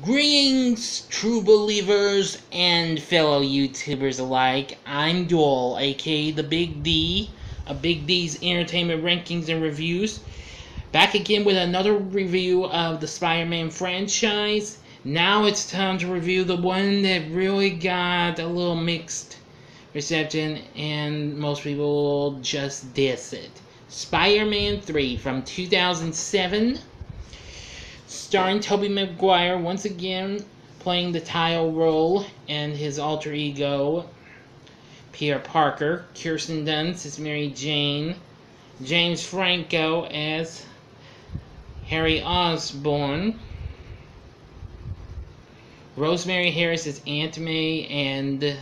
Greetings, true believers and fellow YouTubers alike. I'm Duel, aka the Big D, of Big D's Entertainment Rankings and Reviews. Back again with another review of the Spider-Man franchise. Now it's time to review the one that really got a little mixed reception and most people will just diss it. Spider-Man 3 from 2007. Starring Tobey Maguire once again playing the title role and his alter ego Peter Parker, Kirsten Dunst as Mary Jane, James Franco as Harry Osborn, Rosemary Harris as Aunt May, and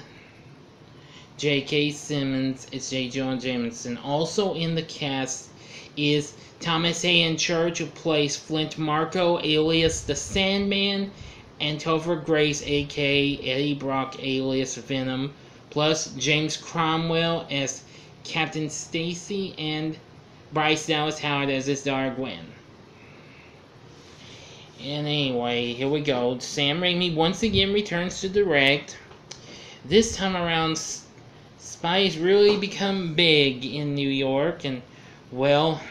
J.K. Simmons as J. Jonah Jameson. Also in the cast is Thomas Hayden Church, who plays Flint Marko, alias the Sandman, and Topher Grace, aka Eddie Brock, alias Venom, plus James Cromwell as Captain Stacy, and Bryce Dallas Howard as his daughter Gwen. And anyway, here we go. Sam Raimi once again returns to direct. This time around, Spy's really become big in New York, and well,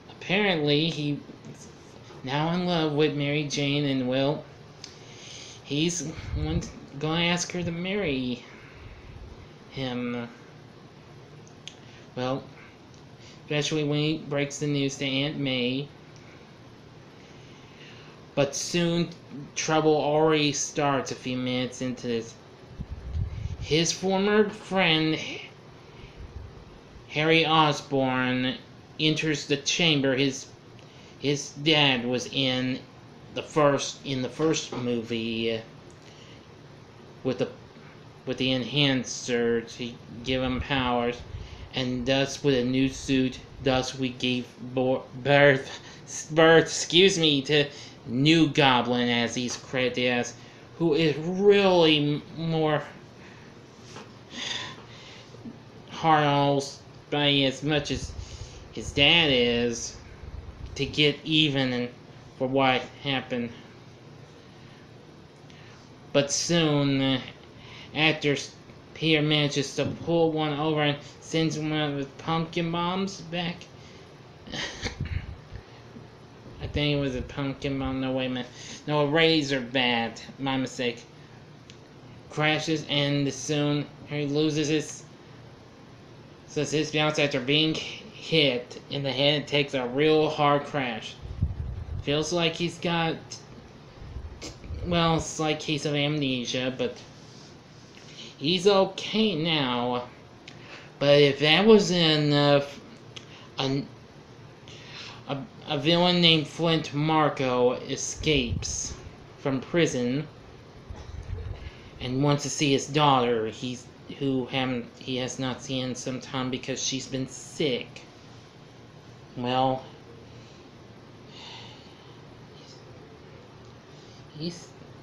apparently he's now in love with Mary Jane, and well, he's gonna ask her to marry him. Well, especially when he breaks the news to Aunt May. But soon, trouble already starts a few minutes into this. His former friend, Harry Osborn, enters the chamber his dad was in the first movie with the enhancer to give him powers, and thus with a new suit, thus we gave birth to New Goblin, as he's credited as, who is really more hard on Spidey as much as his dad is, to get even for what happened. But soon, after Peter manages to pull one over and sends one out with pumpkin bombs back. I think it was a pumpkin bomb. No, wait a minute. No, a razor bat. My mistake. Crashes, and soon he loses his balance after being hit in the head. It takes a real hard crash. Feels like he's got, well, it's like a case of amnesia, but he's okay now. But if that wasn't enough, a villain named Flint Marko escapes from prison and wants to see his daughter, he has not seen in some time because she's been sick. Well,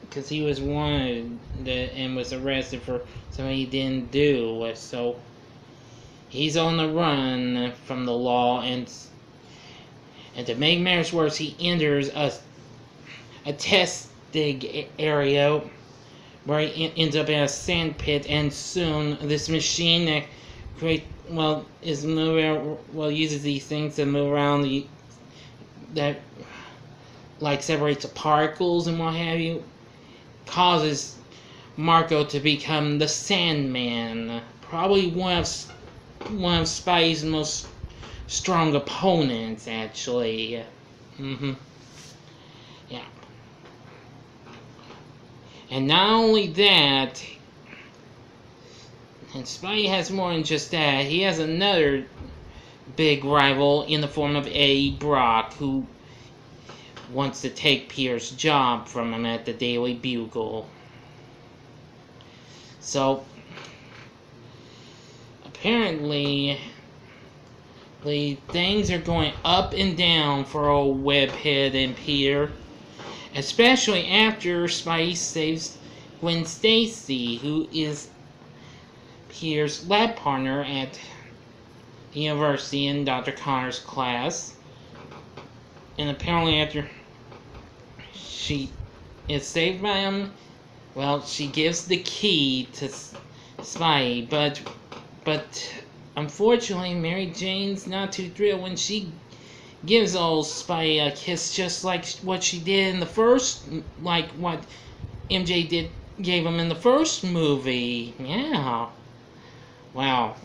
because he was wanted and was arrested for something he didn't do, so he's on the run from the law, and to make matters worse, he enters a testing area where he ends up in a sand pit, and soon this machine that uses these things to move around that like separates the particles and what have you, causes Marko to become the Sandman, probably one of Spidey's most strong opponents, actually. Yeah. And not only that, and Spidey has more than just that, he has another big rival in the form of Eddie Brock, who wants to take Peter's job from him at the Daily Bugle. So, apparently, things are going up and down for old Webhead and Peter, especially after Spidey saves Gwen Stacy, who is Peter's lab partner at the university in Dr. Connor's class. And apparently after she is saved by him. Well, she gives the key to Spidey, but unfortunately, Mary Jane's not too thrilled when she gives old Spidey a kiss, just like what she did in the first, like what MJ gave him in the first movie. Yeah. Wow.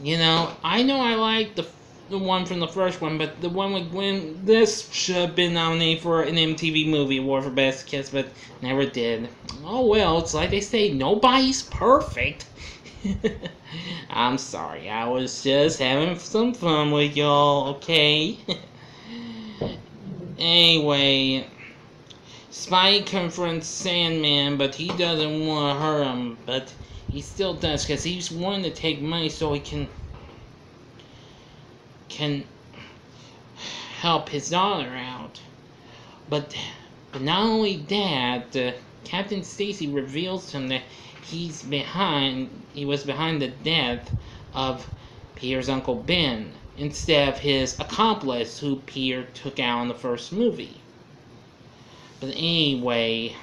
I know I like the one from the first one, but the one with Gwen, this should have been nominated for an MTV Movie Award for Best Kiss, but never did. Oh well, it's like they say, nobody's perfect. I'm sorry, I was just having some fun with y'all, okay? Anyway, Spidey confronts Sandman, but he doesn't want to hurt him, but he still does, because he's wanting to take money so he can help his daughter out. But not only that, Captain Stacy reveals to him that he was behind the death of Peter's Uncle Ben, instead of his accomplice who Peter took out in the first movie. But anyway,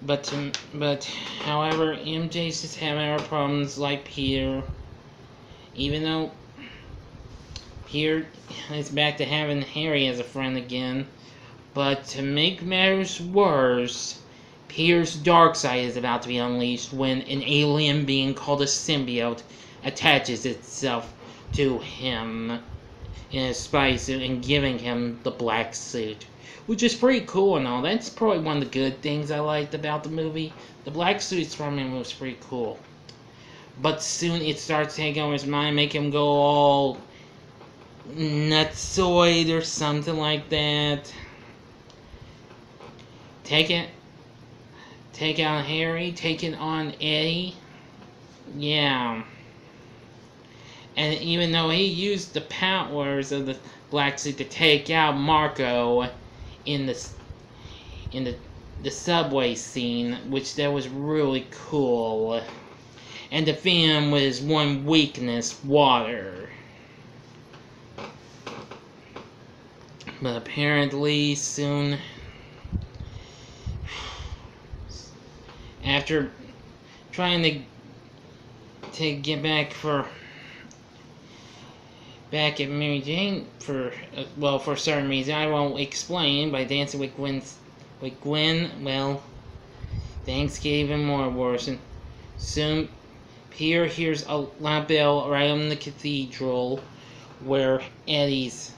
but however, MJ's just having her problems like Peter, even though Peter is back to having Harry as a friend again. But to make matters worse, Peter's dark side is about to be unleashed when an alien being called a symbiote attaches itself to him in a spy suit and giving him the black suit, which is pretty cool and all. That's probably one of the good things I liked about the movie. The black suits from him was pretty cool. But soon it starts taking over his mind, making him go all nutsoid or something like that. Take on Harry, taking on Eddie. Yeah. And even though he used the powers of the black suit to take out Marco in the subway scene, which that was really cool, and defeat him with his one weakness, water. But apparently soon, after trying to get back at Mary Jane for certain reason I won't explain, by dancing with Gwen, well, things get even more worse, and soon Peter hears a loud bell right in the cathedral where Eddie's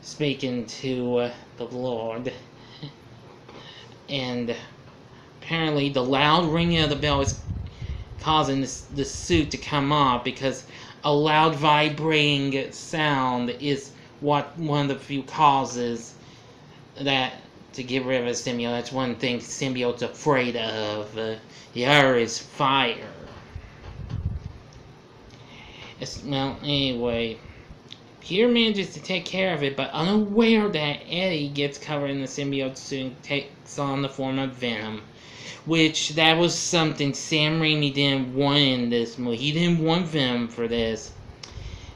speaking to the Lord, and apparently the loud ringing of the bell is causing the suit to come off, because a loud vibrating sound is one of the few causes that to get rid of a symbiote. That's one thing symbiote's afraid of. The other is fire. Well, anyway, Peter manages to take care of it, but unaware that Eddie gets covered in the symbiote suit and takes on the form of Venom. Which, that was something Sam Raimi didn't want in this movie. He didn't want Venom for this.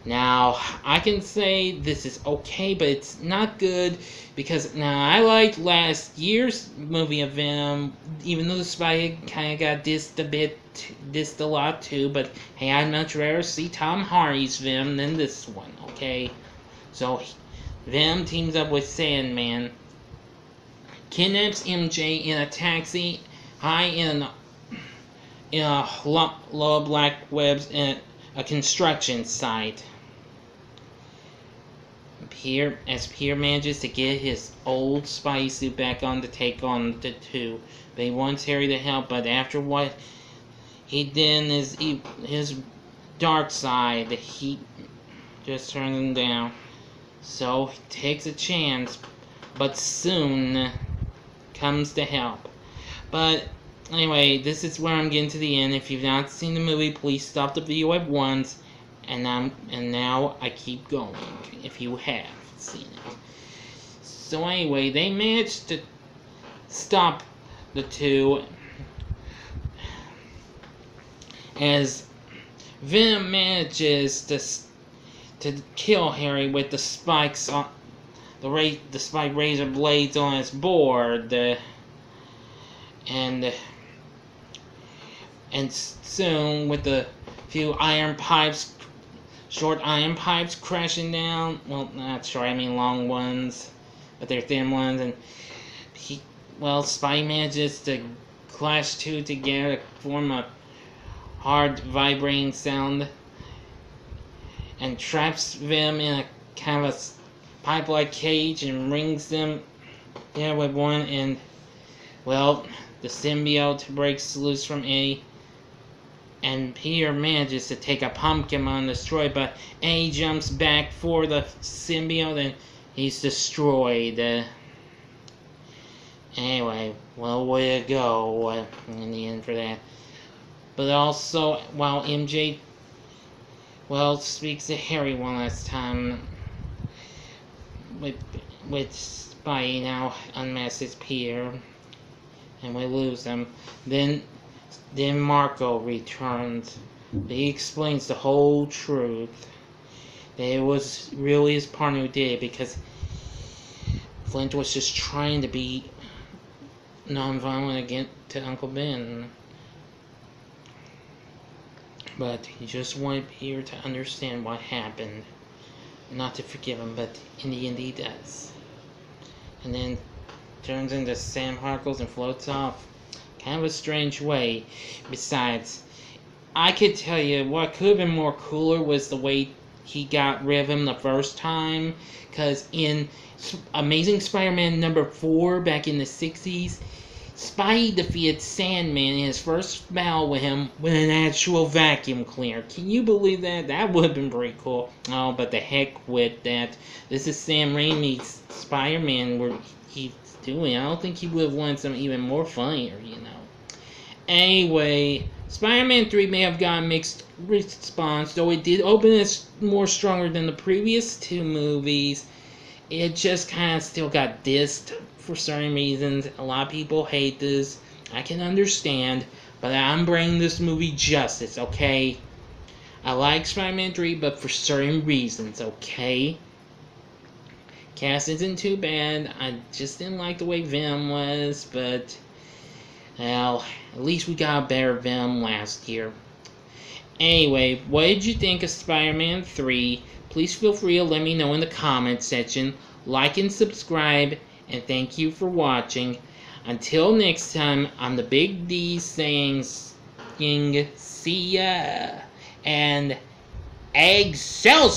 Now, I can say this is okay, but it's not good, because now I liked last year's movie of Venom, even though the spy kind of got dissed a lot too, but hey, I'd much rather see Tom Hardy's Venom than this one, okay? So, Venom teams up with Sandman, kidnaps MJ in a taxi high in a low black webs in a construction site. As Peter manages to get his old spy suit back on to take on the two. But he wants Harry to help, but after what he did in his dark side, he just turned him down. So he takes a chance, but soon comes to help. But anyway, this is where I'm getting to the end. If you've not seen the movie, please stop the video at once. And now I keep going, if you have seen it. So anyway, they managed to stop the two, as Venom manages to kill Harry with the spikes despite razor blades on its board, and soon with a few short iron pipes crashing down. Well, not short, I mean long ones, but they're thin ones, and Spidey manages to clash two together to form a hard vibrating sound, and traps them in a kind of a pipe-like cage and rings them there with one, and the symbiote breaks loose from Eddie, and Peter manages to take a pumpkin on destroyed, but Eddie jumps back for the symbiote and he's destroyed. Anyway, way to go in the end for that. But also, while MJ speaks to Harry one last time, with Spidey now unmasks Peter, and we lose him. Then Marco returns. He explains the whole truth. That it was really his partner who did it, because Flint was just trying to be non-violent against to Uncle Ben. But he just wanted Peter to understand what happened. Not to forgive him, but in the end he does. And then turns into Sam Harkles and floats off. Kind of a strange way. Besides, I could tell you what could have been more cooler was the way he got rid of him the first time. Because in Amazing Spider-Man number 4 back in the 60s, Spidey defeated Sandman in his first battle with him with an actual vacuum cleaner. Can you believe that? That would have been pretty cool. Oh, but the heck with that. This is Sam Raimi's Spider-Man where he's doing. I don't think he would have wanted something even more funnier, you know. Anyway, Spider-Man 3 may have gotten mixed response, though it did open as more stronger than the previous 2 movies. It just kind of still got dissed for certain reasons. A lot of people hate this. I can understand, but I'm bringing this movie justice, okay? I like Spider-Man 3, but for certain reasons, okay? Cast isn't too bad. I just didn't like the way Venom was, but well, at least we got a better Venom last year. Anyway, what did you think of Spider-Man 3? Please feel free to let me know in the comment section. Like and subscribe, and thank you for watching. Until next time, I'm the Big D saying see ya, and Excelsior!